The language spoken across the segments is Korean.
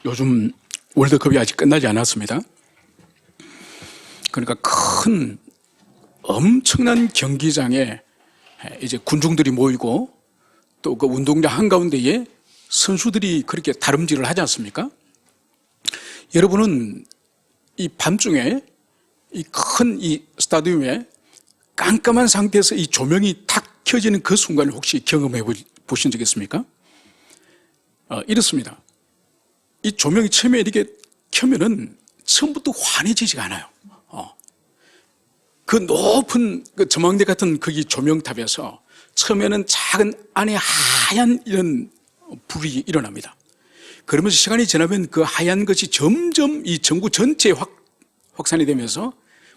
요즘 월드컵이 아직 끝나지 않았습니다. 그러니까 큰 엄청난 경기장에 이제 군중들이 모이고 또 그 운동장 한가운데에 선수들이 그렇게 다름질을 하지 않습니까? 여러분은 이 밤중에 이 큰 이 스타디움에 깜깜한 상태에서 이 조명이 탁 켜지는 그 순간을 혹시 경험해 보신 적 있습니까? 이렇습니다. 이 조명이 처음에 이렇게 켜면은 처음부터 환해지지가 않아요. 그 높은 그 전망대 같은 거기 조명탑에서 처음에는 작은 안에 하얀 이런 불이 일어납니다. 그러면서 시간이 지나면 그 하얀 것이 점점 이 전구 전체에 확산이 되면서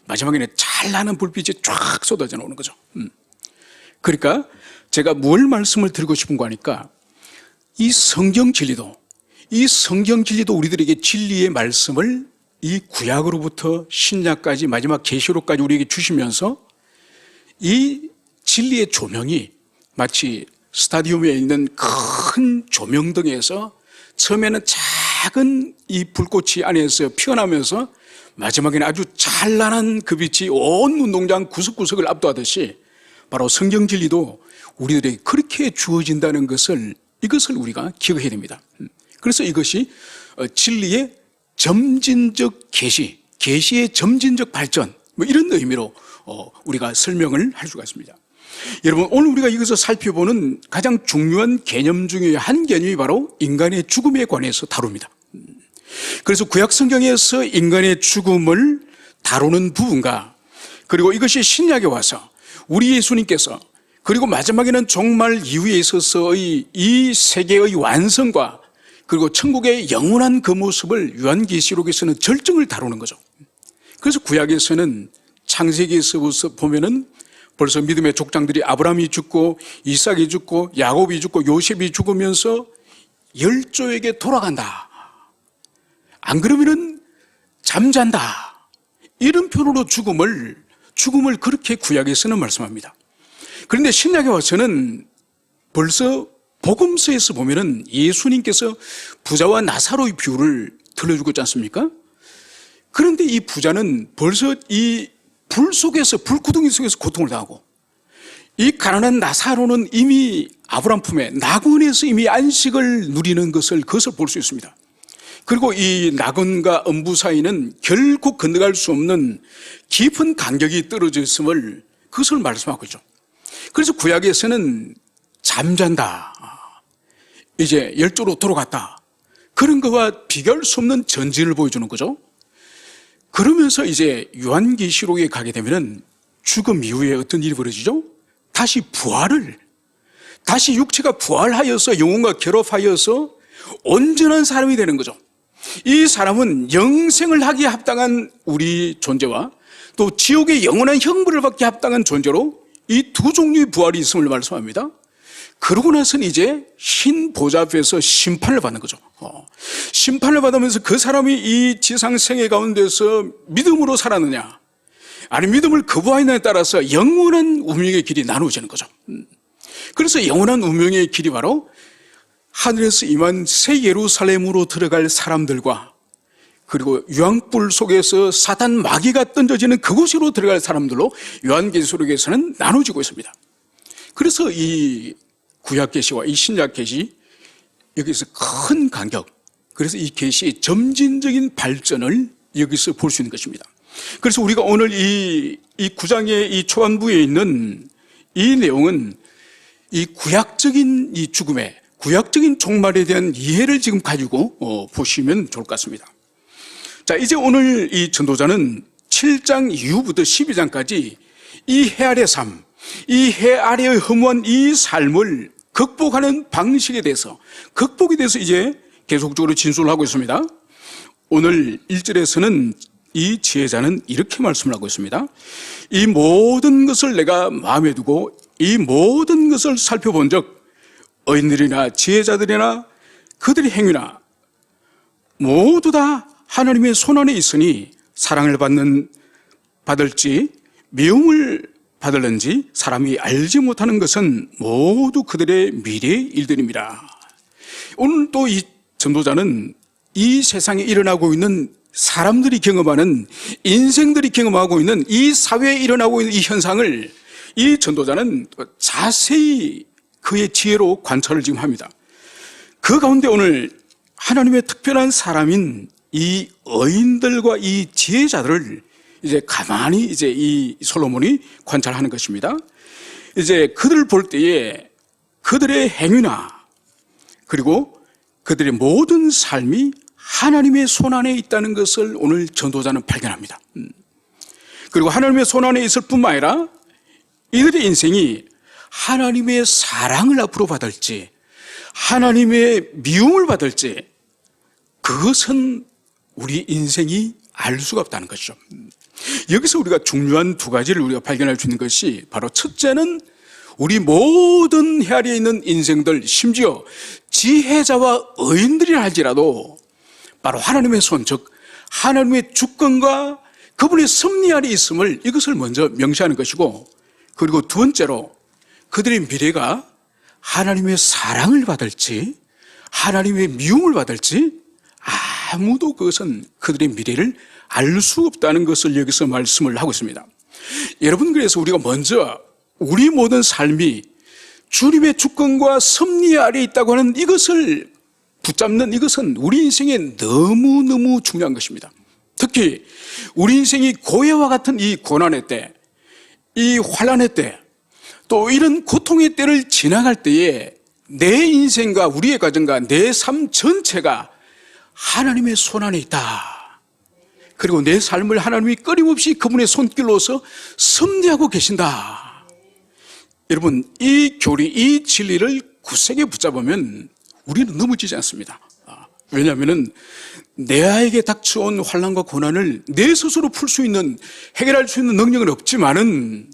마지막에는 찬란한 불빛이 쫙 쏟아져 나오는 거죠. 그러니까 제가 뭘 말씀을 드리고 싶은 거 하니까 이 성경 진리도 우리들에게 진리의 말씀을 이 구약으로부터 신약까지 마지막 계시록까지 우리에게 주시면서 이 진리의 조명이 마치 스타디움에 있는 큰 조명등에서 처음에는 작은 이 불꽃이 안에서 피어나면서 마지막에는 아주 찬란한 그 빛이 온 운동장 구석구석을 압도하듯이 바로 성경 진리도 우리들에게 그렇게 주어진다는 이것을 우리가 기억해야 됩니다. 그래서 이것이 진리의 점진적 계시의 점진적 발전 뭐 이런 의미로 우리가 설명을 할 수가 있습니다. 여러분, 오늘 우리가 이것을 살펴보는 가장 중요한 개념 중에 한 개념이 바로 인간의 죽음에 관해서 다룹니다. 그래서 구약 성경에서 인간의 죽음을 다루는 부분과 그리고 이것이 신약에 와서 우리 예수님께서 그리고 마지막에는 종말 이후에 있어서의 이 세계의 완성과 그리고 천국의 영원한 그 모습을 요한계시록에서는 절정을 다루는 거죠. 그래서 구약에서는 창세기에서 보면은 벌써 믿음의 족장들이 아브라함이 죽고 이삭이 죽고 야곱이 죽고 요셉이 죽으면서 열조에게 돌아간다. 안 그러면은 잠잔다. 이런 표현으로 죽음을 그렇게 구약에서는 말씀합니다. 그런데 신약에 와서는 벌써 복음서에서 보면은 예수님께서 부자와 나사로의 비유를 들려주고 있지 않습니까? 그런데 이 부자는 벌써 이 불구덩이 속에서 고통을 당하고 이 가난한 나사로는 이미 아브라함 품에 낙원에서 이미 안식을 누리는 그것을 볼 수 있습니다. 그리고 이 낙원과 음부 사이는 결국 건너갈 수 없는 깊은 간격이 떨어져 있음을 그것을 말씀하고 있죠. 그래서 구약에서는 잠잔다. 이제 열조로 돌아갔다. 그런 것과 비교할 수 없는 전진을 보여주는 거죠. 그러면서 이제 요한계시록에 가게 되면은 죽음 이후에 어떤 일이 벌어지죠? 다시 육체가 부활하여서 영혼과 결합하여서 온전한 사람이 되는 거죠. 이 사람은 영생을 하기에 합당한 우리 존재와 또 지옥의 영원한 형벌을 받기에 합당한 존재로 이 두 종류의 부활이 있음을 말씀합니다. 그러고 나서는 이제 흰 보좌 앞에서 심판을 받는 거죠. 심판을 받으면서 그 사람이 이 지상 생애 가운데서 믿음으로 살았느냐 아니면 믿음을 거부하느냐에 따라서 영원한 운명의 길이 나누어지는 거죠. 그래서 영원한 운명의 길이 바로 하늘에서 임한 새 예루살렘으로 들어갈 사람들과 그리고 유황불 속에서 사단 마귀가 던져지는 그곳으로 들어갈 사람들로 요한계시록에서는 나눠지고 있습니다. 그래서 이 구약 계시와 이 신약 계시 여기서 큰 간격, 그래서 이 계시의 점진적인 발전을 여기서 볼 수 있는 것입니다. 그래서 우리가 오늘 이 9장의 이 초반부에 있는 이 내용은 이 구약적인 이 죽음의 구약적인 종말에 대한 이해를 지금 가지고 보시면 좋을 것 같습니다. 자, 이제 오늘 이 전도자는 7장 이후부터 12장까지 이 해 아래 삶, 이 해 아래의 허무한 이 삶을 극복하는 방식에 대해서 이제 계속적으로 진술을 하고 있습니다. 오늘 1절에서는 이 지혜자는 이렇게 말씀을 하고 있습니다. 이 모든 것을 내가 마음에 두고 이 모든 것을 살펴본 적 의인들이나 지혜자들이나 그들의 행위나 모두 다 하나님의 손안에 있으니 사랑을 받을지 미움을 받을는지 사람이 알지 못하는 것은 모두 그들의 미래의 일들입니다. 오늘 또 이 전도자는 이 세상에 일어나고 있는 사람들이 경험하는, 인생들이 경험하고 있는 이 사회에 일어나고 있는 이 현상을 이 전도자는 자세히 그의 지혜로 관찰을 지금 합니다. 그 가운데 오늘 하나님의 특별한 사람인 이 의인들과 이 지혜자들을 이제 가만히 이제 이 솔로몬이 관찰하는 것입니다. 이제 그들을 볼 때에 그들의 행위나 그리고 그들의 모든 삶이 하나님의 손 안에 있다는 것을 오늘 전도자는 발견합니다. 그리고 하나님의 손 안에 있을 뿐만 아니라 이들의 인생이 하나님의 사랑을 앞으로 받을지 하나님의 미움을 받을지 그것은 우리 인생이 알 수가 없다는 것이죠. 여기서 우리가 중요한 두 가지를 우리가 발견할 수 있는 것이 바로 첫째는 우리 모든 헤아리에 있는 인생들, 심지어 지혜자와 의인들이라 할지라도 바로 하나님의 손, 즉 하나님의 주권과 그분의 섭리 아래 있음을 이것을 먼저 명시하는 것이고, 그리고 두 번째로 그들의 미래가 하나님의 사랑을 받을지 하나님의 미움을 받을지 아무도 그것은 그들의 미래를 알 수 없다는 것을 여기서 말씀을 하고 있습니다. 여러분, 그래서 우리가 먼저 우리 모든 삶이 주님의 주권과 섭리 아래 있다고 하는 이것을 붙잡는 이것은 우리 인생에 너무너무 중요한 것입니다. 특히 우리 인생이 고해와 같은 이 고난의 때, 이 환난의 때, 또 이런 고통의 때를 지나갈 때에 내 인생과 우리의 가정과 내 삶 전체가 하나님의 손 안에 있다. 그리고 내 삶을 하나님이 끊임없이 그분의 손길로서 섭리하고 계신다. 여러분, 이 교리, 이 진리를 굳세게 붙잡으면 우리는 넘어지지 않습니다. 왜냐하면 내에게 닥쳐온 환난과 고난을 내 스스로 풀 수 있는, 해결할 수 있는 능력은 없지만은,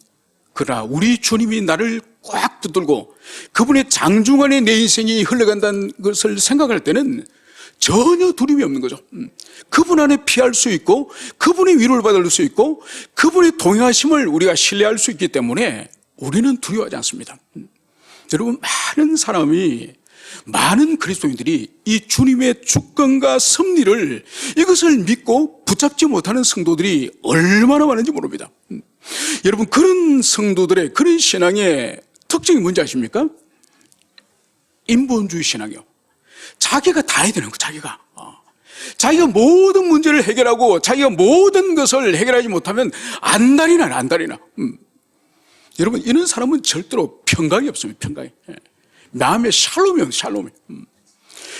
그러나 우리 주님이 나를 꽉 붙들고 그분의 장중 안에 내 인생이 흘러간다는 것을 생각할 때는 전혀 두려움이 없는 거죠. 그분 안에 피할 수 있고 그분의 위로를 받을 수 있고 그분의 동행하심을 우리가 신뢰할 수 있기 때문에 우리는 두려워하지 않습니다. 여러분, 많은 그리스도인들이 이 주님의 주권과 섭리를 이것을 믿고 붙잡지 못하는 성도들이 얼마나 많은지 모릅니다. 여러분, 그런 성도들의 그런 신앙의 특징이 뭔지 아십니까? 인본주의 신앙이요. 자기가 다 해야 되는 거, 자기가 모든 문제를 해결하고 자기가 모든 것을 해결하지 못하면 안달이 나. 여러분, 이런 사람은 절대로 평강이 없습니다. 평강이. 마음에 샬롬이.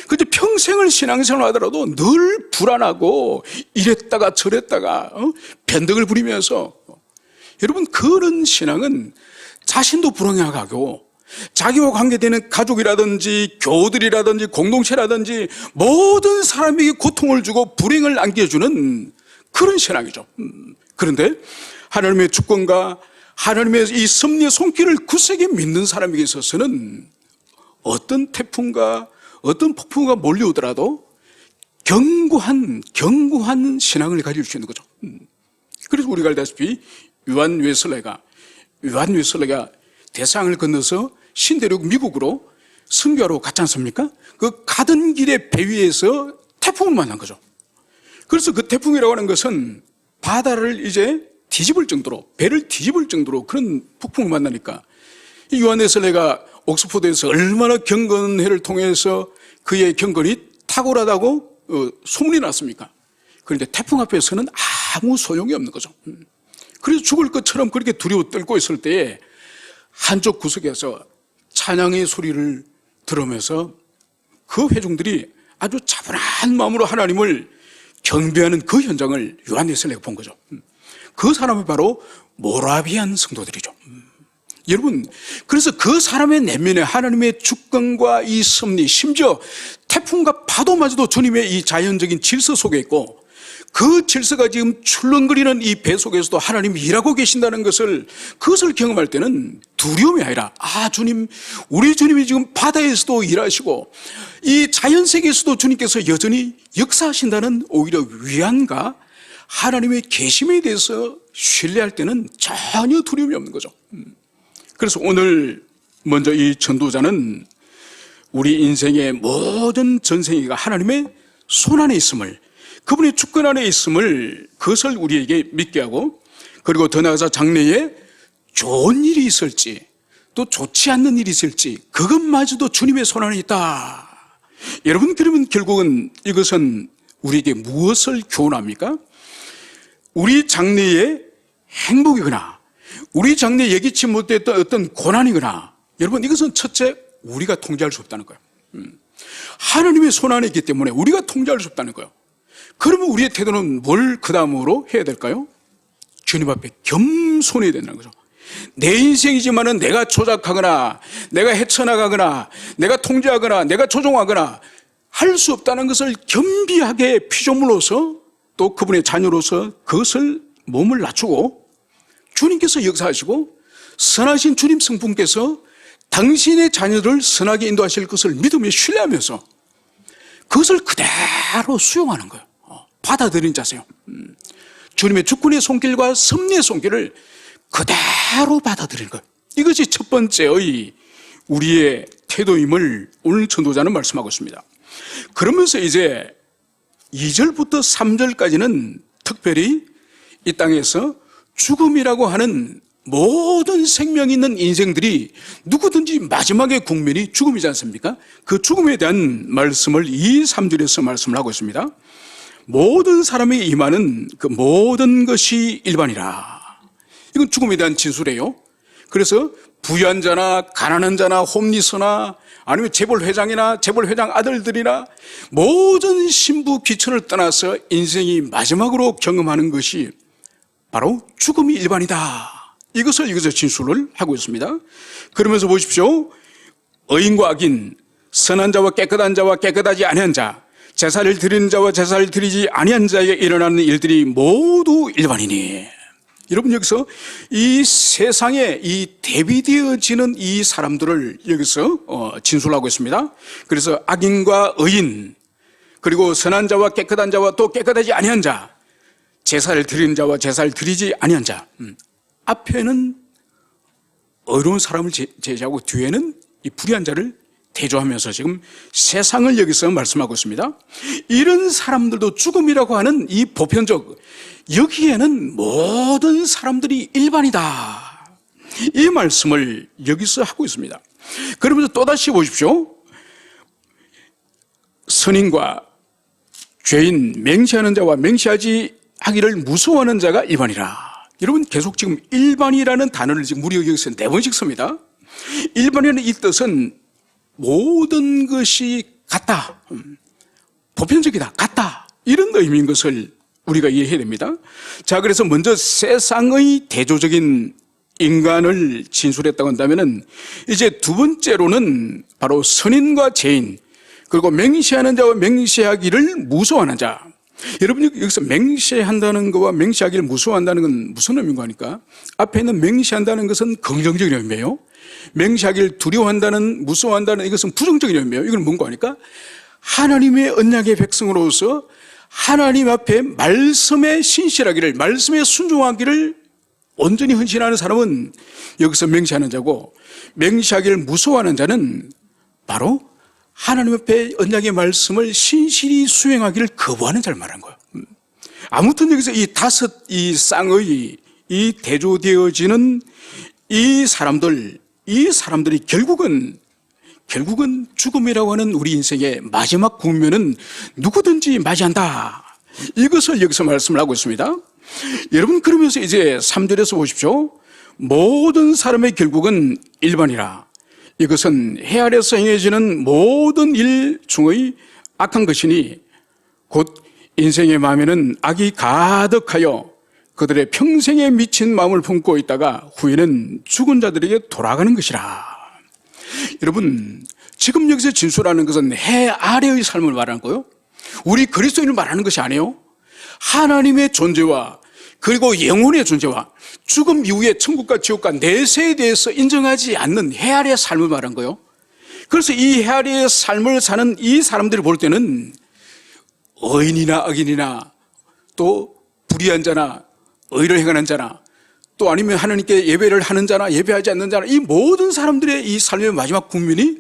근데 평생을 신앙생활 하더라도 늘 불안하고 이랬다가 저랬다가 변덕을 부리면서, 여러분, 그런 신앙은 자신도 불행하고 자기와 관계되는 가족이라든지 교우들이라든지 공동체라든지 모든 사람에게 고통을 주고 불행을 안겨주는 그런 신앙이죠. 그런데 하나님의 주권과 하나님의 이 섭리의 손길을 굳세게 믿는 사람에게 있어서는 어떤 태풍과 어떤 폭풍과 몰려오더라도 견고한 신앙을 가질 수 있는 거죠. 그래서 우리가 알다시피 요한 웨슬레가 대상을 건너서 신대륙 미국으로 선교하러 갔지 않습니까? 그 가던 길에 배 위에서 태풍을 만난 거죠. 그래서 그 태풍이라고 하는 것은 바다를 이제 배를 뒤집을 정도로 그런 폭풍을 만나니까 이 요한 웨슬레가 옥스포드에서 얼마나 경건회를 통해서 그의 경건이 탁월하다고 소문이 났습니까? 그런데 태풍 앞에서는 아무 소용이 없는 거죠. 그래서 죽을 것처럼 그렇게 두려워 떨고 있을 때에 한쪽 구석에서 찬양의 소리를 들으면서 그 회중들이 아주 차분한 마음으로 하나님을 경배하는 그 현장을 요한 웨슬레가 본 거죠. 그 사람이 바로 모라비안 성도들이죠. 여러분, 그래서 그 사람의 내면에 하나님의 주권과 이 섭리, 심지어 태풍과 파도마저도 주님의 이 자연적인 질서 속에 있고 그 질서가 지금 출렁거리는 이 배 속에서도 하나님이 일하고 계신다는 그것을 경험할 때는 두려움이 아니라, 주님, 우리 주님이 지금 바다에서도 일하시고 이 자연세계에서도 주님께서 여전히 역사하신다는 오히려 위안과 하나님의 계심에 대해서 신뢰할 때는 전혀 두려움이 없는 거죠. 그래서 오늘 먼저 이 전도자는 우리 인생의 모든 전생애가 하나님의 손 안에 있음을, 그분의 주권 안에 있음을, 그것을 우리에게 믿게 하고, 그리고 더 나아가서 장래에 좋은 일이 있을지 또 좋지 않는 일이 있을지 그것마저도 주님의 손 안에 있다. 여러분, 그러면 결국은 이것은 우리에게 무엇을 교훈합니까? 우리 장래에 행복이거나 우리 장래에 예기치 못했던 어떤 고난이거나, 여러분, 이것은 첫째, 우리가 통제할 수 없다는 거예요. 하나님의 손 안에 있기 때문에 우리가 통제할 수 없다는 거예요. 그러면 우리의 태도는 뭘 그 다음으로 해야 될까요? 주님 앞에 겸손해야 된다는 거죠. 내 인생이지만은 내가 조작하거나 내가 헤쳐나가거나 내가 통제하거나 내가 조종하거나 할 수 없다는 것을 겸비하게 피조물로서 또 그분의 자녀로서 그것을 몸을 낮추고 주님께서 역사하시고 선하신 주님 성품께서 당신의 자녀를 선하게 인도하실 것을 믿으며 신뢰하면서 그것을 그대로 수용하는 거예요. 받아들인 자세요. 주님의 주권의 손길과 섭리의 손길을 그대로 받아들이는 거예요. 이것이 첫 번째의 우리의 태도임을 오늘 전도자는 말씀하고 있습니다. 그러면서 이제 2절부터 3절까지는 특별히 이 땅에서 죽음이라고 하는 모든 생명이 있는 인생들이 누구든지 마지막의 국면이 죽음이지 않습니까? 그 죽음에 대한 말씀을 2, 3절에서 말씀을 하고 있습니다. 모든 사람에게 임하는 그 모든 것이 일반이라. 이건 죽음에 대한 진술이에요. 그래서 부유한 자나 가난한 자나 홈리스나 아니면 재벌 회장이나 재벌 회장 아들들이나 모든 신부 귀천을 떠나서 인생이 마지막으로 경험하는 것이 바로 죽음이 일반이다. 이것을 여기서 진술을 하고 있습니다. 그러면서 보십시오. 의인과 악인, 선한 자와 깨끗한 자와 깨끗하지 아니한 자, 제사를 드리는 자와 제사를 드리지 아니한 자에게 일어나는 일들이 모두 일반이니. 여러분, 여기서 이 세상에 이 대비되어지는 이 사람들을 여기서 진술하고 있습니다. 그래서 악인과 의인, 그리고 선한 자와 깨끗한 자와 또 깨끗하지 아니한 자, 제사를 드리는 자와 제사를 드리지 아니한 자. 앞에는 어려운 사람을 제시하고 뒤에는 이 불의한 자를 대조하면서 지금 세상을 여기서 말씀하고 있습니다. 이런 사람들도 죽음이라고 하는 이 보편적, 여기에는 모든 사람들이 일반이다. 이 말씀을 여기서 하고 있습니다. 그러면서 또다시 보십시오. 선인과 죄인, 맹세하는 자와 맹세하지 하기를 무서워하는 자가 일반이라. 여러분, 계속 지금 일반이라는 단어를 지금 우리 여기서 4번씩 씁니다. 일반이라는 이 뜻은 모든 것이 같다, 보편적이다, 같다, 이런 의미인 것을 우리가 이해해야 됩니다. 자, 그래서 먼저 세상의 대조적인 인간을 진술했다고 한다면은 이제 두 번째로는 바로 선인과 죄인, 그리고 맹세하는 자와 맹세하기를 무서워하는 자. 여러분, 여기서 맹세한다는 것과 맹세하기를 무서워한다는 건 무슨 의미인가 하니까 앞에 있는 맹세한다는 것은 긍정적인 의미예요. 맹세하기를 두려워한다는, 무서워한다는 이것은 부정적인 의미예요. 이건 뭔가 하니까 하나님의 언약의 백성으로서 하나님 앞에 말씀에 신실하기를, 말씀에 순종하기를 온전히 헌신하는 사람은 여기서 맹세하는 자고, 맹세하기를 무서워하는 자는 바로 하나님 앞에 언약의 말씀을 신실히 수행하기를 거부하는 자를 말하는 거예요. 아무튼 여기서 이 다섯 이 쌍의 이 대조되어지는 이 사람들이 결국은 죽음이라고 하는 우리 인생의 마지막 국면은 누구든지 맞이한다. 이것을 여기서 말씀을 하고 있습니다. 여러분, 그러면서 이제 3절에서 보십시오. 모든 사람의 결국은 일반이라. 이것은 해 아래서 행해지는 모든 일 중의 악한 것이니 곧 인생의 마음에는 악이 가득하여 그들의 평생에 미친 마음을 품고 있다가 후에는 죽은 자들에게 돌아가는 것이라. 여러분, 지금 여기서 진술하는 것은 해 아래의 삶을 말하는 거예요. 우리 그리스도인을 말하는 것이 아니에요. 하나님의 존재와 그리고 영혼의 존재와 죽음 이후에 천국과 지옥과 내세에 대해서 인정하지 않는 해 아래의 삶을 말한 거예요. 그래서 이 해 아래의 삶을 사는 이 사람들이 볼 때는 의인이나 악인이나 또 불의한 자나 의를 행하는 자나 또 아니면 하나님께 예배를 하는 자나 예배하지 않는 자나 이 모든 사람들의 이 삶의 마지막 국면이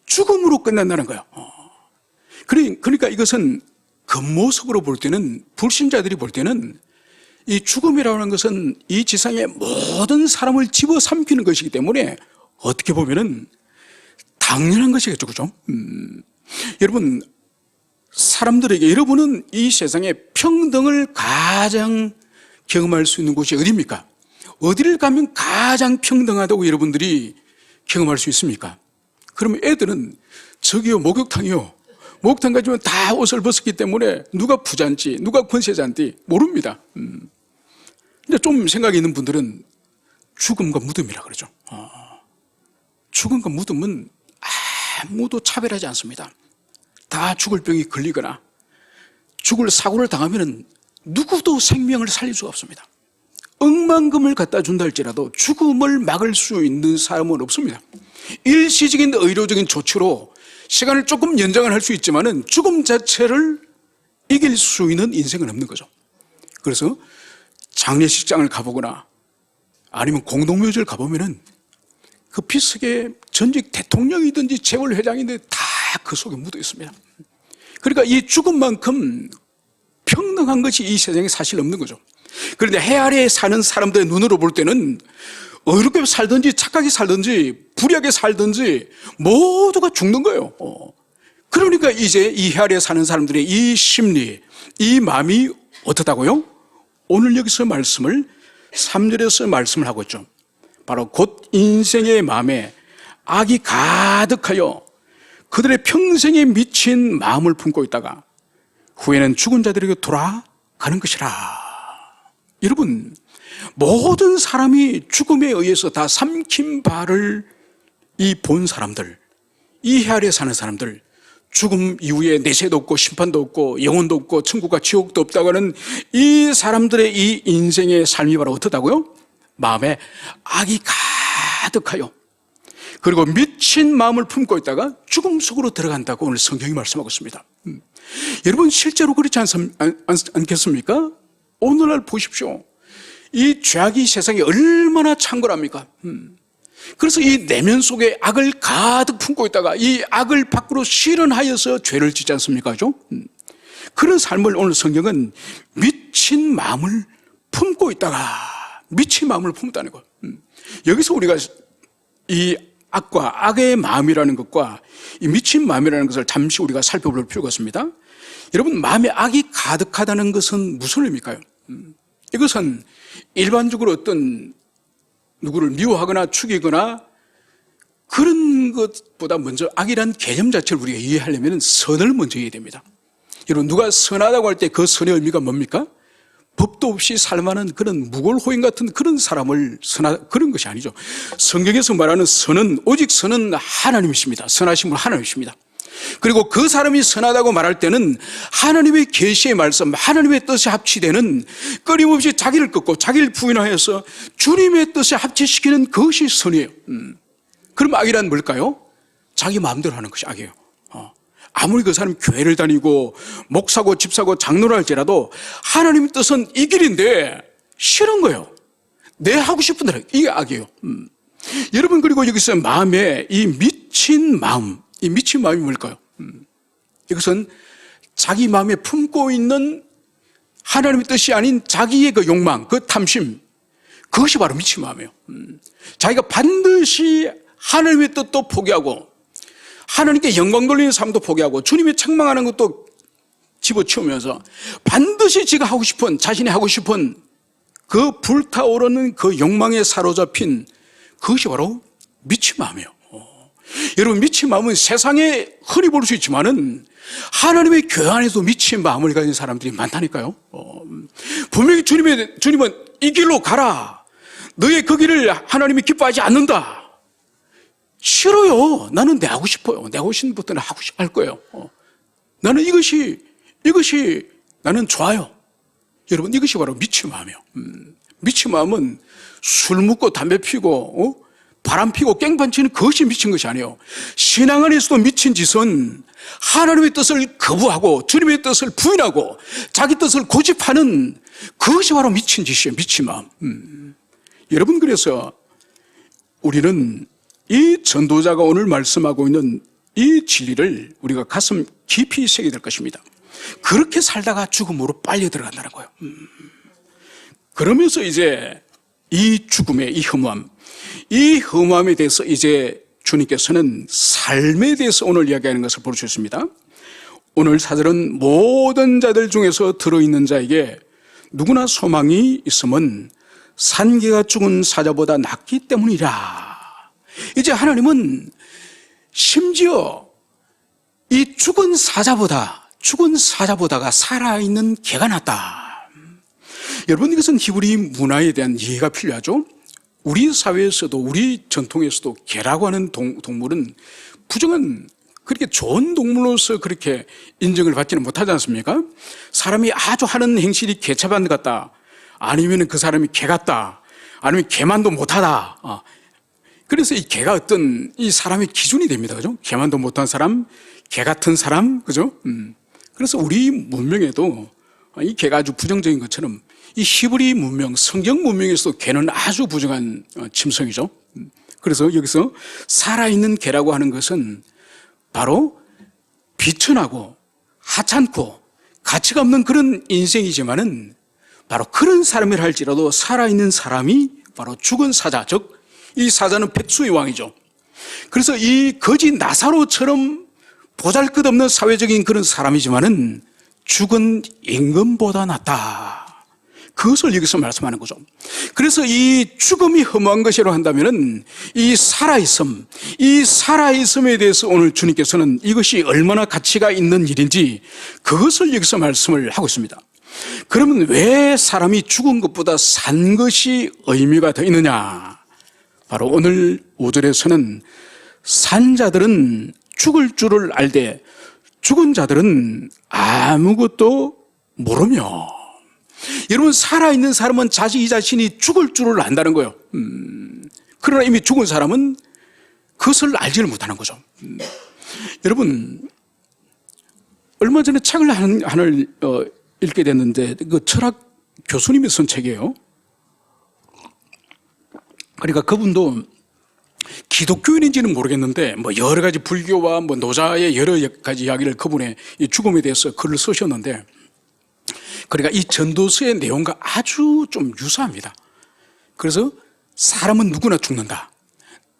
죽음으로 끝난다는 거예요. 그러니까 이것은 겉모습으로 볼 때는, 불신자들이 볼 때는 이 죽음이라는 것은 이 지상의 모든 사람을 집어삼키는 것이기 때문에 어떻게 보면은 당연한 것이겠죠, 그죠? 여러분, 사람들에게, 여러분은 이 세상에 평등을 가장 경험할 수 있는 곳이 어디입니까? 어디를 가면 가장 평등하다고 여러분들이 경험할 수 있습니까? 그러면 애들은 저기요, 목욕탕이요. 목욕탕 가지면 다 옷을 벗었기 때문에 누가 부자인지 누가 권세자인지 모릅니다. 근데 좀 생각이 있는 분들은 죽음과 무덤이라 그러죠. 죽음과 무덤은 아무도 차별하지 않습니다. 다 죽을 병이 걸리거나 죽을 사고를 당하면 누구도 생명을 살릴 수가 없습니다. 억만금을 갖다 준다 할지라도 죽음을 막을 수 있는 사람은 없습니다. 일시적인 의료적인 조치로 시간을 조금 연장을 할 수 있지만은 죽음 자체를 이길 수 있는 인생은 없는 거죠. 그래서 장례식장을 가보거나 아니면 공동묘지를 가보면은 그 비석에 전직 대통령이든지 재벌회장이든지 다 그 속에 묻어 있습니다. 그러니까 이 죽음만큼 평등한 것이 이 세상에 사실 없는 거죠. 그런데 해 아래에 사는 사람들의 눈으로 볼 때는 어렵게 살든지 착하게 살든지 불의하게 살든지 모두가 죽는 거예요. 그러니까 이제 이 해 아래에 사는 사람들의 이 심리, 이 마음이 어떻다고요? 오늘 여기서 말씀을 3절에서 말씀을 하고 있죠. 바로 곧 인생의 마음에 악이 가득하여 그들의 평생에 미친 마음을 품고 있다가 후에는 죽은 자들에게 돌아가는 것이라. 여러분, 모든 사람이 죽음에 의해서 다 삼킨 바를 이 본 사람들, 이 해 아래에 사는 사람들, 죽음 이후에 내세도 없고 심판도 없고 영혼도 없고 천국과 지옥도 없다고 하는 이 사람들의 이 인생의 삶이 바로 어떻다고요? 마음에 악이 가득하여 그리고 미친 마음을 품고 있다가 죽음 속으로 들어간다고 오늘 성경이 말씀하고 있습니다. 여러분, 실제로 그렇지 않겠습니까? 오늘날 보십시오. 이 죄악이 세상에 얼마나 창궐합니까? 그래서 이 내면 속에 악을 가득 품고 있다가 이 악을 밖으로 실현하여서 죄를 짓지 않습니까? 그죠? 그런 삶을 오늘 성경은 미친 마음을 품고 있다가 미친 마음을 품다는 거예요. 여기서 우리가 이 악과 악의 마음이라는 것과 이 미친 마음이라는 것을 잠시 우리가 살펴볼 필요가 있습니다. 여러분, 마음에 악이 가득하다는 것은 무슨 의미일까요? 이것은 일반적으로 어떤 누구를 미워하거나 죽이거나 그런 것보다 먼저 악이란 개념 자체를 우리가 이해하려면 선을 먼저 이해해야 됩니다. 여러분, 누가 선하다고 할 때 그 선의 의미가 뭡니까? 법도 없이 살만한 그런 무골호인 같은 그런 사람을 그런 것이 아니죠. 성경에서 말하는 선은 오직 선은 하나님이십니다. 선하신 분 하나님이십니다. 그리고 그 사람이 선하다고 말할 때는 하나님의 계시의 말씀, 하나님의 뜻에 합치되는 끊임없이 자기를 꺾고 자기를 부인하여서 주님의 뜻에 합치시키는 그것이 선이에요. 그럼 악이란 뭘까요? 자기 마음대로 하는 것이 악이에요. 아무리 그 사람이 교회를 다니고 목사고 집사고 장로를 할지라도 하나님의 뜻은 이 길인데 싫은 거예요. 내 하고 싶은 대로. 이게 악이에요. 여러분, 그리고 여기서 마음에 이 미친 마음, 이 미친 마음이 뭘까요? 이것은 자기 마음에 품고 있는 하나님의 뜻이 아닌 자기의 그 욕망, 그 탐심, 그것이 바로 미친 마음이에요. 자기가 반드시 하나님의 뜻도 포기하고 하나님께 영광 돌리는 삶도 포기하고 주님이 책망하는 것도 집어치우면서 반드시 지가 하고 싶은, 자신이 하고 싶은 그 불타오르는 그 욕망에 사로잡힌 그것이 바로 미친 마음이에요. 여러분, 미친 마음은 세상에 흔히 볼 수 있지만은 하나님의 교회 안에도 미친 마음을 가진 사람들이 많다니까요. 분명히 주님은 이 길로 가라. 너의 그 길을 하나님이 기뻐하지 않는다. 싫어요. 나는 내 하고 싶어요. 내 하고 싶은 것들은 할 거예요. 나는 이것이 나는 좋아요. 여러분, 이것이 바로 미친 마음이에요. 미친 마음은 술 먹고 담배 피고 바람 피고 깽판 치는 그것이 미친 것이 아니에요. 신앙 안에서도 미친 짓은 하나님의 뜻을 거부하고 주님의 뜻을 부인하고 자기 뜻을 고집하는 그것이 바로 미친 짓이에요. 미친 마음. 여러분, 그래서 우리는 이 전도자가 오늘 말씀하고 있는 이 진리를 우리가 가슴 깊이 새기게 될 것입니다. 그렇게 살다가 죽음으로 빨려 들어간다는 거예요. 그러면서 이제 이 죽음의 이 허무함에 대해서 이제 주님께서는 삶에 대해서 오늘 이야기하는 것을 볼 수 있습니다. 오늘 사절은 모든 자들 중에서 들어있는 자에게 누구나 소망이 있음은 산개가 죽은 사자보다 낫기 때문이라. 이제 하나님은 심지어 이 죽은 사자보다가 살아있는 개가 낫다. 여러분, 이것은 히브리 문화에 대한 이해가 필요하죠. 우리 사회에서도, 우리 전통에서도 개라고 하는 동물은 부정한, 그렇게 좋은 동물로서 그렇게 인정을 받지는 못하지 않습니까? 사람이 아주 하는 행실이 개차반 같다, 아니면 그 사람이 개 같다, 아니면 개만도 못하다. 그래서 이 개가 어떤 이 사람의 기준이 됩니다. 그죠? 개만도 못한 사람, 개 같은 사람, 그죠? 그래서 우리 문명에도 이 개가 아주 부정적인 것처럼 이 히브리 문명, 성경 문명에서도 개는 아주 부정한 침성이죠. 그래서 여기서 살아있는 개라고 하는 것은 바로 비천하고 하찮고 가치가 없는 그런 인생이지만은 바로 그런 사람이라 할지라도 살아있는 사람이 바로 죽은 사자, 즉 이 사자는 백수의 왕이죠. 그래서 이 거지 나사로처럼 보잘것없는 사회적인 그런 사람이지만은 죽은 임금보다 낫다. 그것을 여기서 말씀하는 거죠. 그래서 이 죽음이 허무한 것이라고 한다면은 이 살아있음에 대해서 오늘 주님께서는 이것이 얼마나 가치가 있는 일인지 그것을 여기서 말씀을 하고 있습니다. 그러면 왜 사람이 죽은 것보다 산 것이 의미가 더 있느냐? 바로 오늘 5절에서는 산 자들은 죽을 줄을 알되 죽은 자들은 아무것도 모르며. 여러분, 살아있는 사람은 이 자신이 죽을 줄을 안다는 거예요. 그러나 이미 죽은 사람은 그것을 알지를 못하는 거죠. 여러분, 얼마 전에 책을 하나를 읽게 됐는데 그 철학 교수님이 쓴 책이에요. 그러니까 그분도 기독교인인지는 모르겠는데 뭐 여러 가지 불교와 뭐 노자의 여러 가지 이야기를 그분의 이 죽음에 대해서 글을 쓰셨는데, 그러니까 이 전도서의 내용과 아주 좀 유사합니다. 그래서 사람은 누구나 죽는다.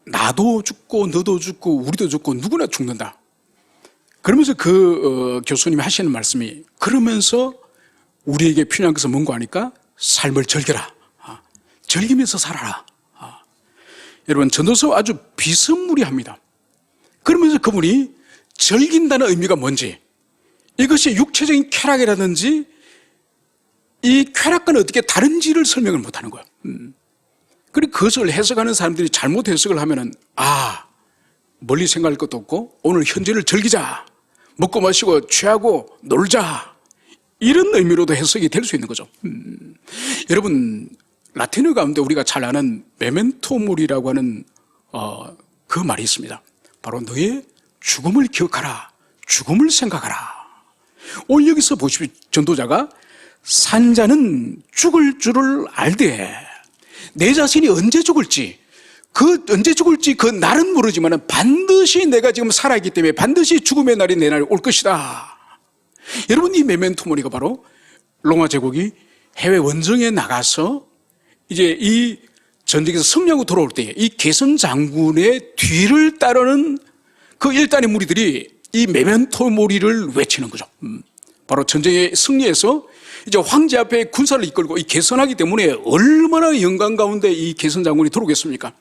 나도 죽고 너도 죽고 우리도 죽고 누구나 죽는다. 그러면서 그 교수님이 하시는 말씀이, 그러면서 우리에게 필요한 것은 뭔가 하니까 삶을 즐겨라. 즐기면서 살아라. 여러분, 전도서 아주 비스무리합니다. 그러면서 그분이 즐긴다는 의미가 뭔지, 이것이 육체적인 쾌락이라든지 이 쾌락과는 어떻게 다른지를 설명을 못하는 거예요. 그리고 그것을 해석하는 사람들이 잘못 해석을 하면은, 멀리 생각할 것도 없고 오늘 현재를 즐기자, 먹고 마시고 취하고 놀자, 이런 의미로도 해석이 될 수 있는 거죠. 여러분, 라틴어 가운데 우리가 잘 아는 메멘토 모리라고 하는 그 말이 있습니다. 바로 너의 죽음을 기억하라, 죽음을 생각하라. 오늘 여기서 보십시오. 전도자가 산 자는 죽을 줄을 알되, 내 자신이 언제 죽을지 그 날은 모르지만 반드시 내가 지금 살아있기 때문에 반드시 죽음의 날이 내 날 올 것이다. 여러분, 이 메멘토 모리가 바로 로마 제국이 해외 원정에 나가서 이제 이 전쟁에서 승리하고 돌아올 때 이 개선 장군의 뒤를 따르는 그 일단의 무리들이 이 메멘토 모리를 외치는 거죠. 바로 전쟁에 승리해서 이제 황제 앞에 군사를 이끌고 이 개선하기 때문에 얼마나 영광 가운데 이 개선 장군이 들어오겠습니까?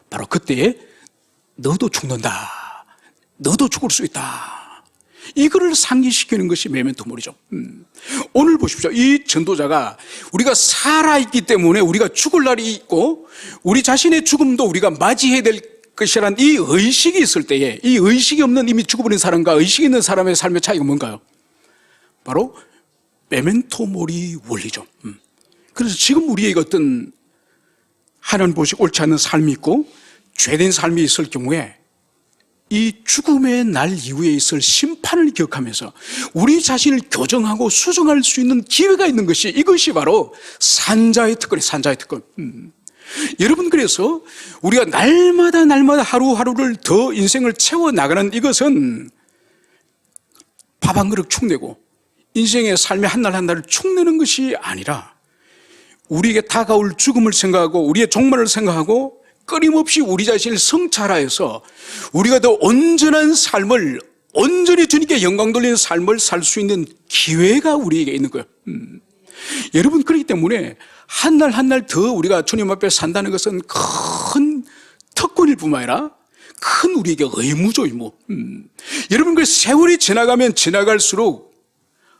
바로 그때에 너도 죽는다, 너도 죽을 수 있다, 이거를 상기시키는 것이 메멘토 모리죠. 오늘 보십시오. 이 전도자가 우리가 살아있기 때문에 우리가 죽을 날이 있고 우리 자신의 죽음도 우리가 맞이해야 될 것이라는 이 의식이 있을 때에, 이 의식이 없는 이미 죽어버린 사람과 의식이 있는 사람의 삶의 차이가 뭔가요? 바로 메멘토 모리 원리죠. 그래서 지금 우리에게 어떤 하나님 보시고 옳지 않은 삶이 있고 죄된 삶이 있을 경우에 이 죽음의 날 이후에 있을 심판을 기억하면서 우리 자신을 교정하고 수정할 수 있는 기회가 있는 것이, 이것이 바로 산자의 특권이에요. 산자의 특권. 여러분, 그래서 우리가 날마다 하루하루를 더 인생을 채워나가는 이것은 밥 한 그릇 축내고 인생의 삶의 한 날 한 날을 축내는 것이 아니라 우리에게 다가올 죽음을 생각하고 우리의 종말을 생각하고 끊임없이 우리 자신을 성찰하여서 우리가 더 온전한 삶을, 온전히 주님께 영광 돌리는 삶을 살 수 있는 기회가 우리에게 있는 거예요. 여러분, 그렇기 때문에 한 날 한 날 더 우리가 주님 앞에 산다는 것은 큰 특권일 뿐만 아니라 큰 우리에게 의무죠, 의무. 여러분, 그 세월이 지나가면 지나갈수록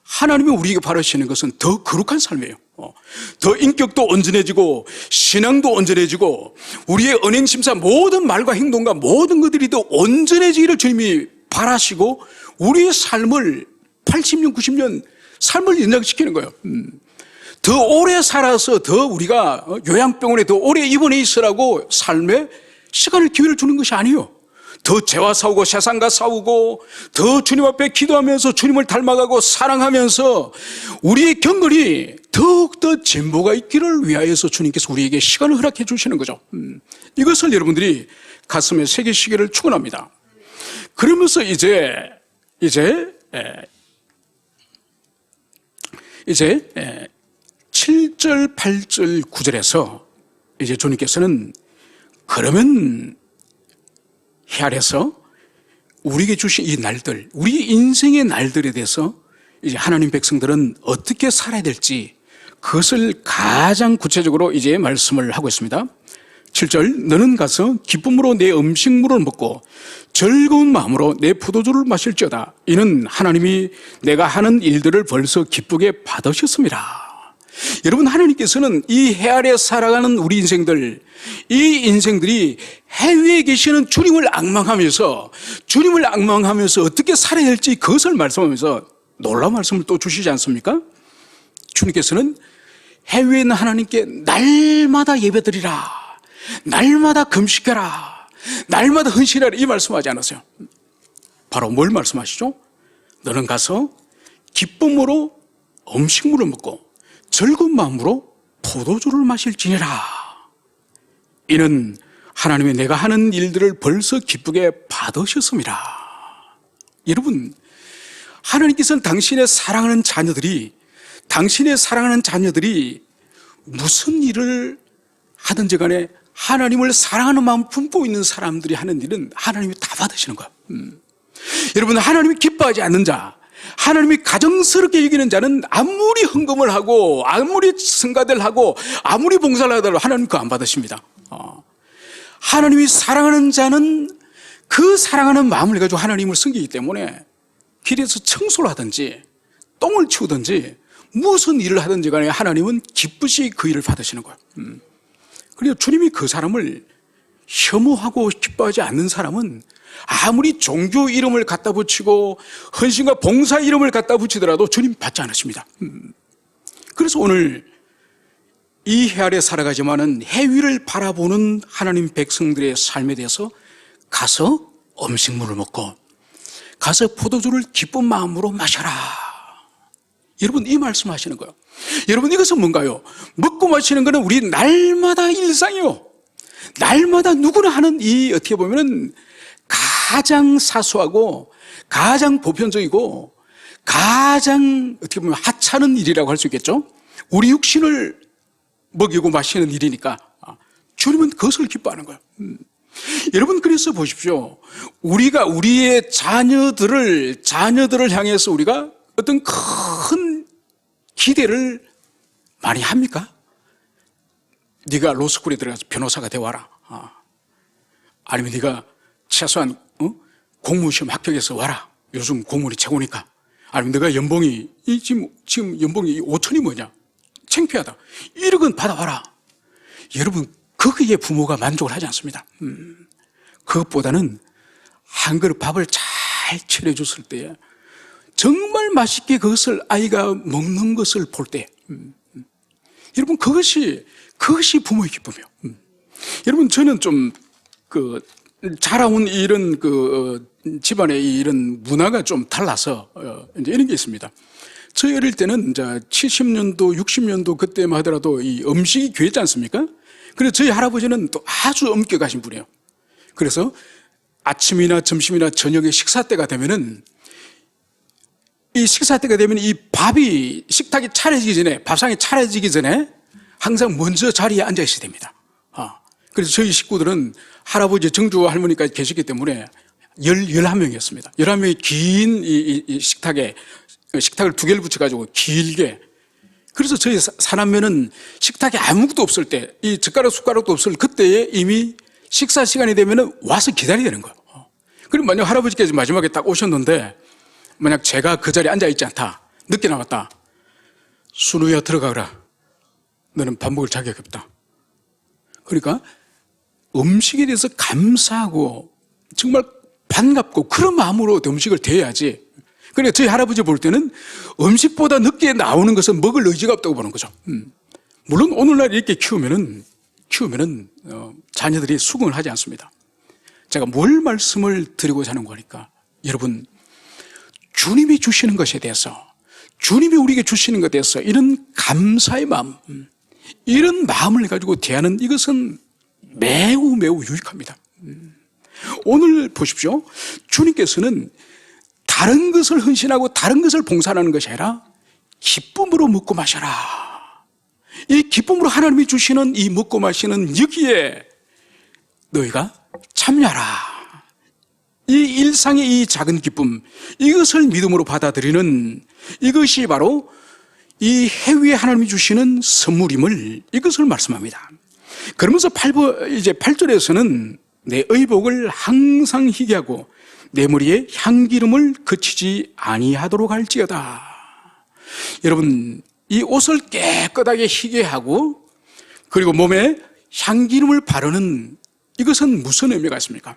하나님이 우리에게 바라시는 것은 더 거룩한 삶이에요. 더 인격도 온전해지고 신앙도 온전해지고 우리의 언행, 심사, 모든 말과 행동과 모든 것들이 더 온전해지기를 주님이 바라시고 우리의 삶을 80년, 90년 삶을 연장시키는 거예요. 더 오래 살아서 더 우리가 요양병원에 더 오래 입원해 있으라고 삶에 시간을, 기회를 주는 것이 아니에요. 더 죄와 싸우고 세상과 싸우고 더 주님 앞에 기도하면서 주님을 닮아가고 사랑하면서 우리의 경건이 더욱더 진보가 있기를 위하여서 주님께서 우리에게 시간을 허락해 주시는 거죠. 이것을 여러분들이 가슴에 새기시기를 축원합니다. 그러면서 이제 7절, 8절, 9절에서 이제 주님께서는 그러면 헤아려서 우리에게 주신 이 날들, 우리 인생의 날들에 대해서 이제 하나님 백성들은 어떻게 살아야 될지 그것을 가장 구체적으로 이제 말씀을 하고 있습니다. 7절, 너는 가서 기쁨으로 내 음식물을 먹고 즐거운 마음으로 내 포도주를 마실지어다. 이는 하나님이 내가 하는 일들을 벌써 기쁘게 받으셨습니다. 여러분, 하나님께서는 이 해 아래 살아가는 우리 인생들, 이 인생들이 해 위에 계시는 주님을 앙망하면서 어떻게 살아야 할지 그것을 말씀하면서 놀라운 말씀을 또 주시지 않습니까? 주님께서는 해 위에 있는 하나님께 날마다 예배드리라, 날마다 금식해라, 날마다 헌신하라, 이 말씀하지 않았어요. 바로 뭘 말씀하시죠? 너는 가서 기쁨으로 음식물을 먹고 즐거운 마음으로 포도주를 마실지니라. 이는 하나님이 내가 하는 일들을 벌써 기쁘게 받으셨습니다. 여러분, 하나님께서는 당신의 사랑하는 자녀들이 무슨 일을 하든지 간에 하나님을 사랑하는 마음 품고 있는 사람들이 하는 일은 하나님이 다 받으시는 거예요. 여러분, 하나님이 기뻐하지 않는 자, 하나님이 가정스럽게 여기는 자는 아무리 헌금을 하고 아무리 성가대를 하고 아무리 봉사를 하더라도 하나님 그거 안 받으십니다. 하나님이 사랑하는 자는 그 사랑하는 마음을 가지고 하나님을 섬기기 때문에 길에서 청소를 하든지 똥을 치우든지 무슨 일을 하든지 간에 하나님은 기쁘시 그 일을 받으시는 거예요. 그리고 주님이 그 사람을 혐오하고 기뻐하지 않는 사람은 아무리 종교 이름을 갖다 붙이고 헌신과 봉사 이름을 갖다 붙이더라도 주님 받지 않으십니다. 그래서 오늘 이 해 아래 살아가지만은 해 위를 바라보는 하나님 백성들의 삶에 대해서 가서 음식물을 먹고 가서 포도주를 기쁜 마음으로 마셔라. 여러분, 이 말씀하시는 거예요. 여러분, 이것은 뭔가요? 먹고 마시는 것은 우리 날마다 일상이요. 날마다 누구나 하는 이 어떻게 보면은 가장 사소하고 가장 보편적이고 가장 어떻게 보면 하찮은 일이라고 할 수 있겠죠. 우리 육신을 먹이고 마시는 일이니까 주님은 그것을 기뻐하는 거예요. 여러분, 그래서 보십시오. 우리가 우리의 자녀들을 향해서 우리가 어떤 큰 기대를 많이 합니까? 네가 로스쿨에 들어가서 변호사가 되어와라. 아니면 네가 최소한 공무시험 합격해서 와라. 요즘 공무원이 최고니까. 아니면 내가 연봉이 지금 연봉이 5천이 뭐냐? 창피하다. 1억은 받아와라. 여러분, 거기에 부모가 만족을 하지 않습니다. 그것보다는 한 그릇 밥을 잘 차려줬을 때 정말 맛있게 그것을 아이가 먹는 것을 볼 때 여러분, 그것이 부모의 기쁨이에요. 여러분, 저는 좀 자라온 이런 집안의 이런 문화가 좀 달라서 이제 이런 게 있습니다. 저희 어릴 때는 이제 70년도, 60년도 그때만 하더라도 이 음식이 귀했지 않습니까? 그래서 저희 할아버지는 또 아주 엄격하신 분이에요. 그래서 아침이나 점심이나 저녁에 식사 때가 되면은 이 식사 때가 되면 이 밥이 식탁이 차려지기 전에, 밥상이 차려지기 전에 항상 먼저 자리에 앉아 있어야 됩니다. 그래서 저희 식구들은 할아버지, 정주 할머니까지 계셨기 때문에 11명이었습니다. 11명이 긴 이 식탁에, 식탁을 2개를 붙여가지고 길게. 그래서 저희 사남매는 식탁에 아무것도 없을 때, 이 젓가락, 숟가락도 없을 그때에 이미 식사 시간이 되면 와서 기다려야 되는 거예요. 그리고 만약 할아버지께서 마지막에 딱 오셨는데, 만약 제가 그 자리에 앉아있지 않다, 늦게 나왔다, 순우야 들어가라, 너는 밥 먹을 자격이 없다. 그러니까 음식에 대해서 감사하고 정말 반갑고 그런 마음으로 음식을 대해야지. 그러니까 저희 할아버지 볼 때는 음식보다 늦게 나오는 것은 먹을 의지가 없다고 보는 거죠. 물론 오늘날 이렇게 키우면은 자녀들이 수긍을 하지 않습니다. 제가 뭘 말씀을 드리고자 하는 거니까, 여러분, 주님이 주시는 것에 대해서, 주님이 우리에게 주시는 것에 대해서 이런 감사의 마음, 이런 마음을 가지고 대하는 이것은 매우 유익합니다. 오늘 보십시오. 주님께서는 다른 것을 헌신하고 다른 것을 봉사하는 것이 아니라 기쁨으로 먹고 마셔라. 이 기쁨으로 하나님이 주시는 이 먹고 마시는 여기에 너희가 참여하라. 이 일상의 이 작은 기쁨, 이것을 믿음으로 받아들이는 이것이 바로 이 해 위에 하나님이 주시는 선물임을, 이것을 말씀합니다. 그러면서 8절에서는 내 의복을 항상 희게 하고 내 머리에 향기름을 그치지 아니하도록 할지어다. 여러분, 이 옷을 깨끗하게 희게 하고 그리고 몸에 향기름을 바르는 이것은 무슨 의미가 있습니까?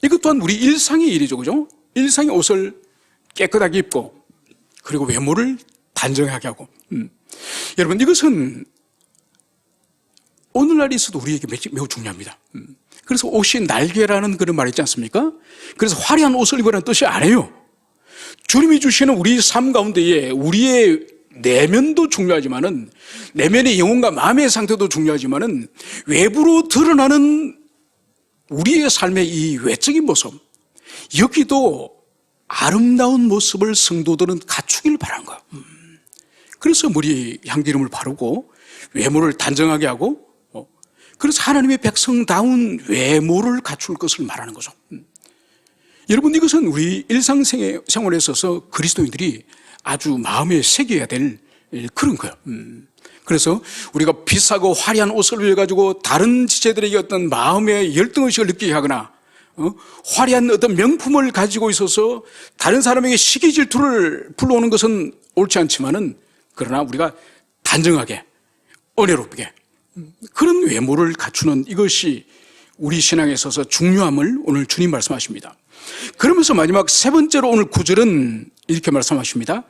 이것 또한 우리 일상의 일이죠, 그죠? 일상의 옷을 깨끗하게 입고 그리고 외모를 단정하게 하고. 여러분, 이것은 오늘날 있어도 우리에게 매우 중요합니다. 그래서 옷이 날개라는 그런 말 있지 않습니까? 그래서 화려한 옷을 입으라는 뜻이 아니에요. 주님이 주시는 우리 삶 가운데에 우리의 내면도 중요하지만은, 내면의 영혼과 마음의 상태도 중요하지만은, 외부로 드러나는 우리의 삶의 이 외적인 모습, 여기도 아름다운 모습을 성도들은 갖추길 바라는 거예요. 그래서 머리에 향기름을 바르고 외모를 단정하게 하고, 그래서 하나님의 백성다운 외모를 갖출 것을 말하는 거죠. 여러분, 이것은 우리 일상생활에 있어서 그리스도인들이 아주 마음에 새겨야 될 그런 거예요. 그래서 우리가 비싸고 화려한 옷을 입어가지고 다른 지체들에게 어떤 마음의 열등의식을 느끼게 하거나, 화려한 어떤 명품을 가지고 있어서 다른 사람에게 시기 질투를 불러오는 것은 옳지 않지만은, 그러나 우리가 단정하게, 은혜롭게 그런 외모를 갖추는 이것이 우리 신앙에 있어서 중요함을 오늘 주님 말씀하십니다. 그러면서 마지막 세 번째로 오늘 9절은 이렇게 말씀하십니다.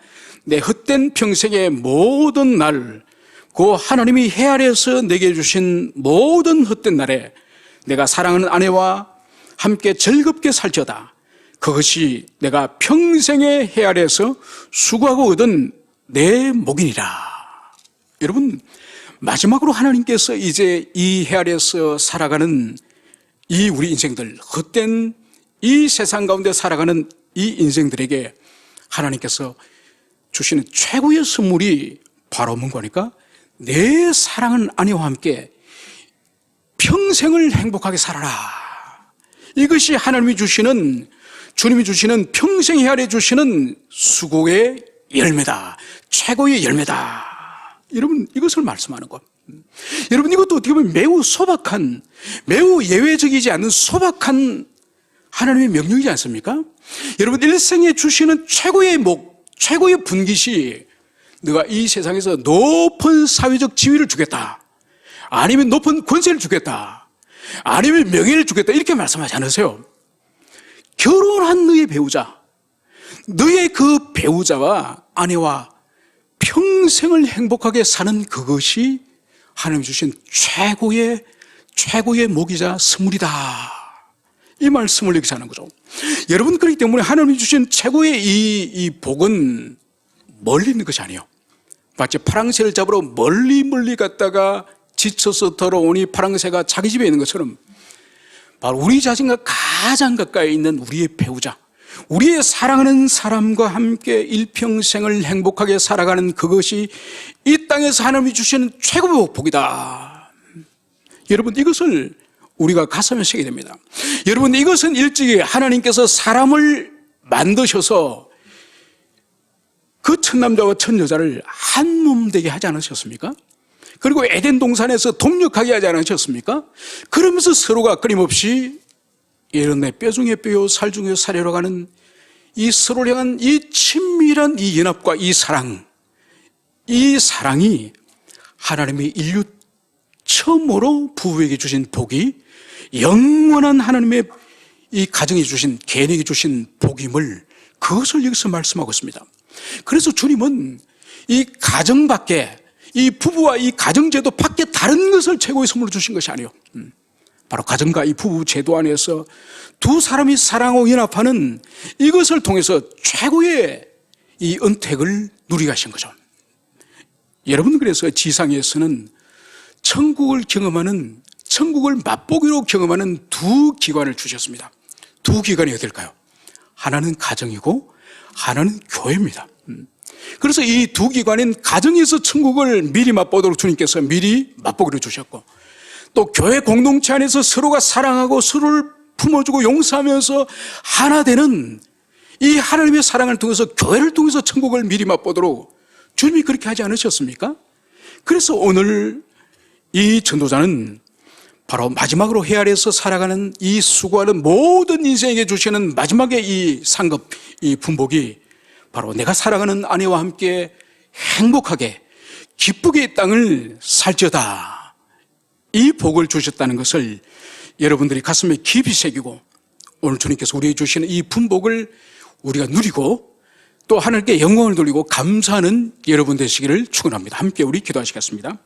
내 헛된 평생의 모든 날, 그 하나님이 해 아래에서 내게 주신 모든 헛된 날에 내가 사랑하는 아내와 함께 즐겁게 살지어다. 그것이 내가 평생의 해 아래에서 수고하고 얻은 내 복이니라. 여러분, 마지막으로 하나님께서 이제 이 해 아래에서 살아가는 이 우리 인생들, 헛된 이 세상 가운데 살아가는 이 인생들에게 하나님께서 주시는 최고의 선물이 바로 뭔가니까, 내 사랑하는 아내와 함께 평생을 행복하게 살아라. 이것이 하나님이 주시는, 주님이 주시는 평생 해 아래 주시는 수고의 열매다. 최고의 열매다. 여러분, 이것을 말씀하는 것. 여러분, 이것도 어떻게 보면 매우 소박한, 매우 예외적이지 않은 소박한 하나님의 명령이지 않습니까? 여러분, 일생에 주시는 최고의 목, 최고의 분깃이 너가 이 세상에서 높은 사회적 지위를 주겠다, 아니면 높은 권세를 주겠다, 아니면 명예를 주겠다, 이렇게 말씀하지 않으세요? 결혼한 너의 배우자, 너의 그 배우자와 아내와 평생을 행복하게 사는 그것이 하나님 주신 최고의 목이자 선물이다. 이 말씀을 여기서 하는 거죠. 여러분, 그렇기 때문에 하나님이 주신 최고의 이 복은 멀리 있는 것이 아니에요. 마치 파랑새를 잡으러 멀리 갔다가 지쳐서 돌아오니 파랑새가 자기 집에 있는 것처럼, 바로 우리 자신과 가장 가까이 있는 우리의 배우자, 우리의 사랑하는 사람과 함께 일평생을 행복하게 살아가는 그것이 이 땅에서 하나님이 주시는 최고의 복이다. 여러분, 이것을 우리가 가슴에 새기게 됩니다. 여러분, 이것은 일찍이 하나님께서 사람을 만드셔서 그 첫남자와 첫여자를 한 몸 되게 하지 않으셨습니까? 그리고 에덴 동산에서 동력하게 하지 않으셨습니까? 그러면서 서로가 끊임없이 이런 내 뼈 중에 뼈요 살 중에 살이라고 하는 이 서로를 향한 이 친밀한 이 연합과 이 사랑이 하나님의 인류 처음으로 부부에게 주신 복이 영원한 하나님의 이 가정에 주신, 개인에게 주신 복임을, 그것을 여기서 말씀하고 있습니다. 그래서 주님은 이 가정 밖에, 이 부부와 이 가정제도 밖에 다른 것을 최고의 선물로 주신 것이 아니에요. 바로 가정과 이 부부 제도 안에서 두 사람이 사랑하고 연합하는 이것을 통해서 최고의 이 은택을 누리게 하신 거죠. 여러분, 그래서 지상에서는 천국을 맛보기로 경험하는 두 기관을 주셨습니다. 두 기관이 어딜까요? 하나는 가정이고 하나는 교회입니다. 그래서 이 두 기관인 가정에서 천국을 미리 맛보도록 주님께서 미리 맛보기로 주셨고, 또 교회 공동체 안에서 서로가 사랑하고 서로를 품어주고 용서하면서 하나 되는 이 하나님의 사랑을 통해서, 교회를 통해서 천국을 미리 맛보도록 주님이 그렇게 하지 않으셨습니까? 그래서 오늘 이 전도자는 바로 마지막으로 헤아려서 살아가는 이 수고하는 모든 인생에게 주시는 마지막의 이 상급, 이 분복이 바로 내가 사랑하는 아내와 함께 행복하게 기쁘게 이 땅을 살지어다, 이 복을 주셨다는 것을 여러분들이 가슴에 깊이 새기고, 오늘 주님께서 우리에게 주시는 이 분복을 우리가 누리고 또 하나님께 영광을 돌리고 감사하는 여러분 되시기를 축원합니다. 함께 우리 기도하시겠습니다.